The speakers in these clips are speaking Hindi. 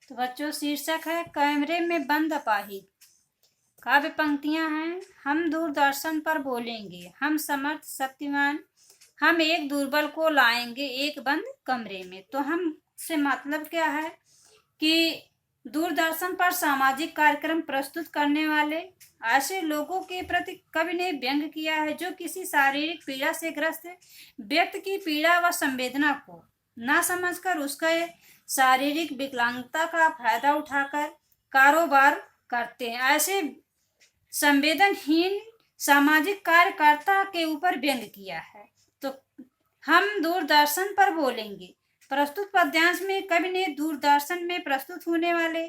तो बच्चों शीर्षक है कैमरे में बंद अपाहिज। काव्य पंक्तियां हैं। हम दूरदर्शन पर बोलेंगे, हम समर्थ शक्तिमान, हम एक दुर्बल को लाएंगे एक बंद कमरे में। तो हम से मतलब क्या है कि दूरदर्शन पर सामाजिक कार्यक्रम प्रस्तुत करने वाले ऐसे लोगों के प्रति कवि ने व्यंग किया है जो किसी शारीरिक पीड़ा से ग्रस्त व्यक्ति की पीड़ा व संवेदना को ना समझकर उसका शारीरिक विकलांगता का फायदा उठाकर कारोबार करते हैं। ऐसे संवेदनहीन सामाजिक कार्यकर्ता के ऊपर व्यंग किया है। तो हम दूरदर्शन पर बोलेंगे। प्रस्तुत पद्यांश में कवि ने दूरदर्शन में प्रस्तुत होने वाले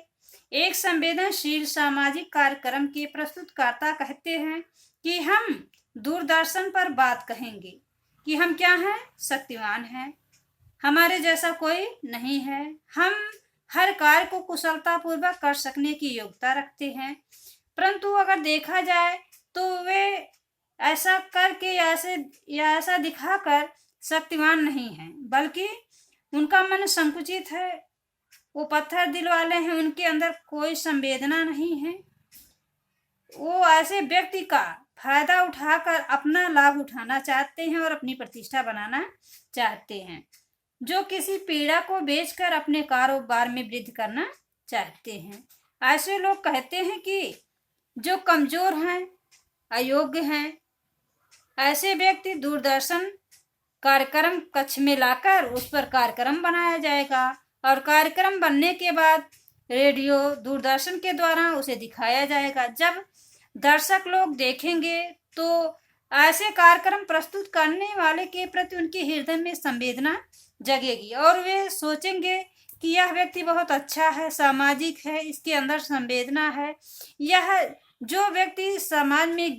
एक संवेदनशील सामाजिक कार्यक्रम के प्रस्तुतकर्ता कहते हैं कि हम दूरदर्शन पर बात कहेंगे कि हम क्या हैं, शक्तिमान हैं, हमारे जैसा कोई नहीं है, हम हर कार्य को कुशलतापूर्वक कर सकने की योग्यता रखते हैं। परंतु अगर देखा जाए तो वे ऐसा करके या ऐसा दिखाकर शक्तिमान नहीं हैं, बल्कि उनका मन संकुचित है, वो पत्थर दिल वाले हैं, उनके अंदर कोई संवेदना नहीं है। वो ऐसे व्यक्ति का फायदा उठाकर अपना लाभ उठाना चाहते हैं और अपनी प्रतिष्ठा बनाना चाहते हैं, जो किसी पीड़ा को बेचकर अपने कारोबार में वृद्धि करना चाहते हैं। ऐसे लोग कहते हैं कि जो कमजोर हैं, अयोग्य हैं, ऐसे व्यक्ति दूरदर्शन कार्यक्रम कक्ष में लाकर उस पर कार्यक्रम बनाया जाएगा और कार्यक्रम बनने के बाद रेडियो दूरदर्शन के द्वारा उसे दिखाया जाएगा। जब दर्शक लोग देखेंगे तो ऐसे कार्यक्रम प्रस्तुत करने वाले के प्रति उनके हृदय में संवेदना जगेगी और वे सोचेंगे कि यह व्यक्ति बहुत अच्छा है, सामाजिक है, इसके अंदर संवेदना है। यह जो व्यक्ति समाज में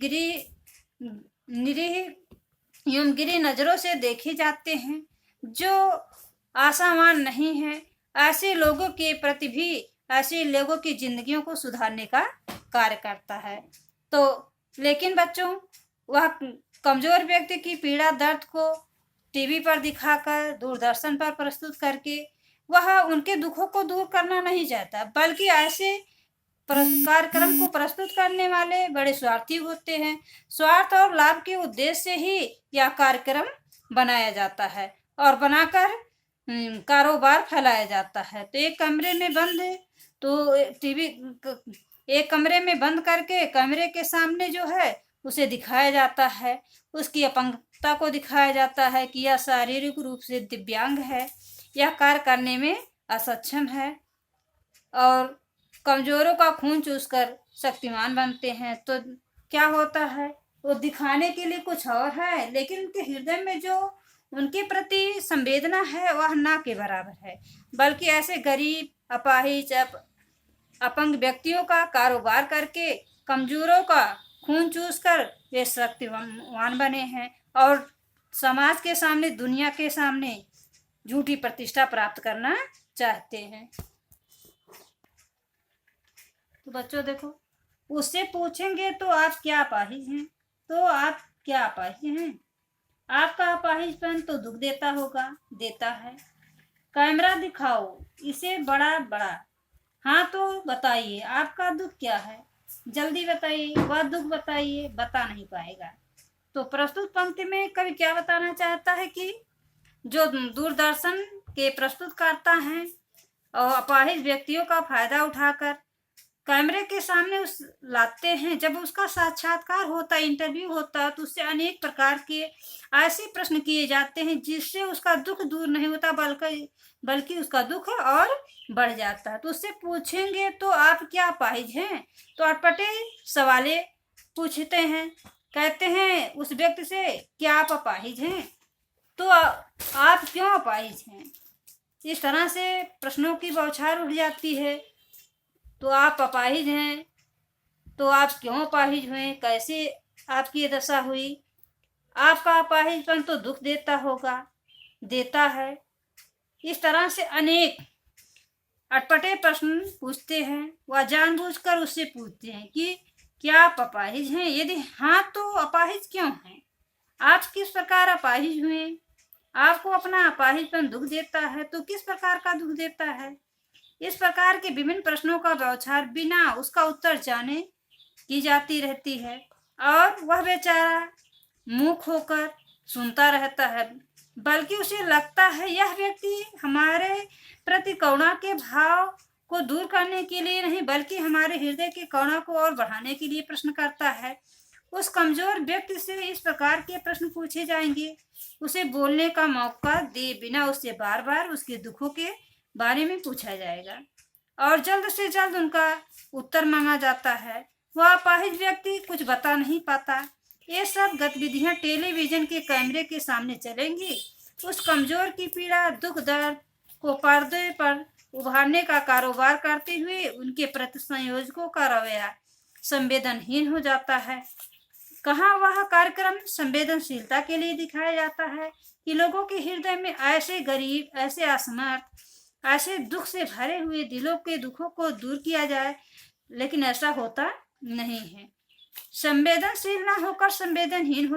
निरीह एवं गिरी नजरों से देखे जाते हैं, जो आशावान नहीं है, ऐसे लोगों के प्रति भी ऐसे लोगों की जिंदगियों को सुधारने का कार्य करता है। तो लेकिन बच्चों, वह कमजोर व्यक्ति की पीड़ा दर्द को टीवी पर दिखाकर, दूरदर्शन पर प्रस्तुत करके वह उनके दुखों को दूर करना नहीं चाहता, बल्कि ऐसे कार्यक्रम को प्रस्तुत करने वाले बड़े स्वार्थी होते हैं। स्वार्थ और लाभ के उद्देश्य से ही यह कार्यक्रम बनाया जाता है और बनाकर कारोबार फैलाया जाता है। तो एक कमरे में बंद तो टीवी एक कमरे में बंद करके कमरे के सामने जो है उसे दिखाया जाता है, उसकी अपंगता को दिखाया जाता है कि यह शारीरिक रूप से दिव्यांग है, यह कार्य करने में असक्षम है और कमजोरों का खून चूसकर शक्तिमान बनते हैं। तो क्या होता है, वो दिखाने के लिए कुछ और है, लेकिन उनके हृदय में जो उनके प्रति संवेदना है वह ना के बराबर है, बल्कि ऐसे गरीब, अपाहिज, अपंग व्यक्तियों का कारोबार करके कमजोरों का खून चूसकर वे शक्तिवान बने हैं और समाज के सामने, दुनिया के सामने झूठी प्रतिष्ठा प्राप्त करना चाहते हैं। तो बच्चों देखो, उससे पूछेंगे तो आप क्या अपाहिज हैं, तो आप क्या अपाहिज हैं? आपका अपाहिजपन तो दुख देता होगा, देता है। कैमरा दिखाओ इसे बड़ा बड़ा। हाँ तो बताइए आपका दुख क्या है, जल्दी बताइए, वह दुख बताइए, बता नहीं पाएगा। तो प्रस्तुत पंक्ति में कवि क्या बताना चाहता है कि जो दूरदर्शन के प्रस्तुतकर्ता हैं और अपाहिज व्यक्तियों का फायदा उठाकर कैमरे के सामने उस लाते हैं, जब उसका साक्षात्कार होता है, इंटरव्यू होता है, तो उससे अनेक प्रकार के ऐसे प्रश्न किए जाते हैं जिससे उसका दुख दूर नहीं होता, बल्कि उसका दुख और बढ़ जाता है। तो उससे पूछेंगे तो आप क्या अपाहिज हैं, तो अटपटे सवाले पूछते हैं, कहते हैं उस व्यक्ति से क्या आप अपाहिज हैं, तो आप क्यों अपाहिज हैं। इस तरह से प्रश्नों की बौछार उठ जाती है। तो आप अपाहिज हैं, तो आप क्यों अपाहिज हुए, कैसे आपकी ये दशा हुई। आपका अपाहिजपन तो दुख देता होगा, देता है। इस तरह से अनेक अटपटे प्रश्न पूछते हैं, वह जानबूझकर उससे पूछते हैं कि क्या आप अपाहिज हैं, यदि हाँ तो अपाहिज क्यों हैं, आप किस प्रकार अपाहिज हुए, आपको अपना अपाहिजपन दुख देता है तो किस प्रकार का दुख देता है। इस प्रकार के विभिन्न प्रश्नों का बौछार बिना उसका उत्तर जाने की जाती रहती है और वह बेचारा मूक होकर सुनता रहता है, बल्कि उसे लगता है यह व्यक्ति हमारे प्रति करुणा के भाव को दूर करने के लिए नहीं बल्कि हमारे हृदय की करुणा को और बढ़ाने के लिए प्रश्न करता है। उस कमजोर व्यक्ति से इस प्रकार के प्रश्न पूछे जाएंगे, उसे बोलने का मौका दे बिना उससे बार बार उसके दुखों के बारे में पूछा जाएगा और जल्द से जल्द उनका उत्तर मांगा जाता है। वह अपाहिज व्यक्ति कुछ बता नहीं पाता। ये सब गतिविधियां टेलीविजन के कैमरे के सामने चलेंगी। उस कमजोर की पीड़ा दुख दर्द को पर्दे पर उभारने का कारोबार करते हुए उनके प्रति संयोजकों का रवैया संवेदनहीन हो जाता है। कहाँ वह कार्यक्रम संवेदनशीलता के लिए दिखाया जाता है कि लोगों के हृदय में ऐसे गरीब, ऐसे असमर्थ, ऐसे दुख से भरे हुए दिलों के दुखों को दूर किया जाए, लेकिन ऐसा होता नहीं है। संवेदनशील न होकर संवेदनहीन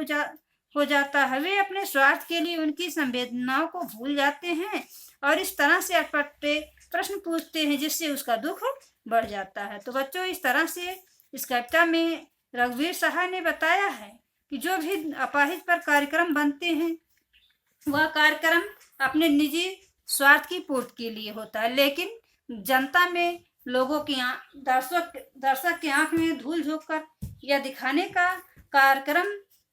हो जाता है। वे अपने स्वार्थ के लिए उनकी संवेदनाओं को भूल जाते हैं और इस तरह से अटपटे प्रश्न पूछते हैं जिससे उसका दुख बढ़ जाता है। तो बच्चों, इस तरह से इस कविता में रघुवीर सहाय ने बताया है कि जो भी अपाहिज पर कार्यक्रम बनते हैं वह कार्यक्रम अपने निजी स्वार्थ की पूर्ति के लिए होता है, लेकिन जनता में लोगों की दर्शक की आंख में धूल झोंक कर यह दिखाने का कार्यक्रम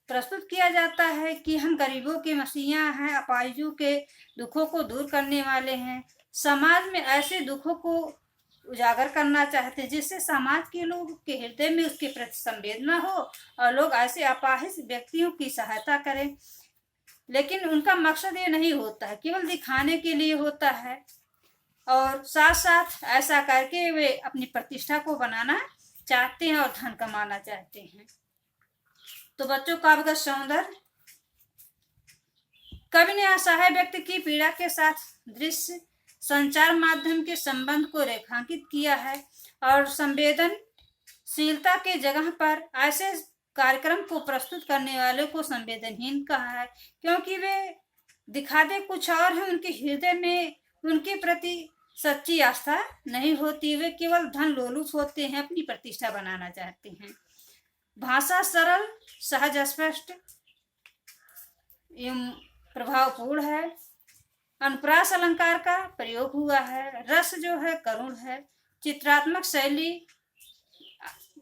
प्रस्तुत किया जाता है कि हम गरीबों के मसीहा हैं, अपाहिजों के दुखों को दूर करने वाले हैं, समाज में ऐसे दुखों को उजागर करना चाहते हैं जिससे समाज के लोग के हृदय में उसके प्रति संवेदना हो और लोग ऐसे अपाहिज व्यक्तियों की सहायता करें। लेकिन उनका मकसद ये नहीं होता है, केवल दिखाने के लिए होता है और साथ साथ ऐसा करके वे अपनी प्रतिष्ठा को बनाना चाहते हैं और धन कमाना चाहते हैं। तो बच्चों, काव्य का सौंदर्य, कवि ने असहाय व्यक्ति की पीड़ा के साथ दृश्य संचार माध्यम के संबंध को रेखांकित किया है और संवेदनशीलता के जगह पर ऐसे कार्यक्रम को प्रस्तुत करने वाले को संवेदनहीन कहा है, क्योंकि वे दिखाते कुछ और हैं। उनके हृदय में उनके प्रति सच्ची आस्था नहीं होती, वे केवल धन लोलुप होते हैं, अपनी प्रतिष्ठा बनाना चाहते हैं। भाषा सरल, सहज, स्पष्ट एवं प्रभावपूर्ण है। अनुप्रास अलंकार का प्रयोग हुआ है। रस जो है करुण है। चित्रात्मक शैली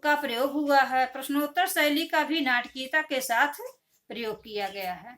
का प्रयोग हुआ है। प्रश्नोत्तर शैली का भी नाटकीयता के साथ प्रयोग किया गया है।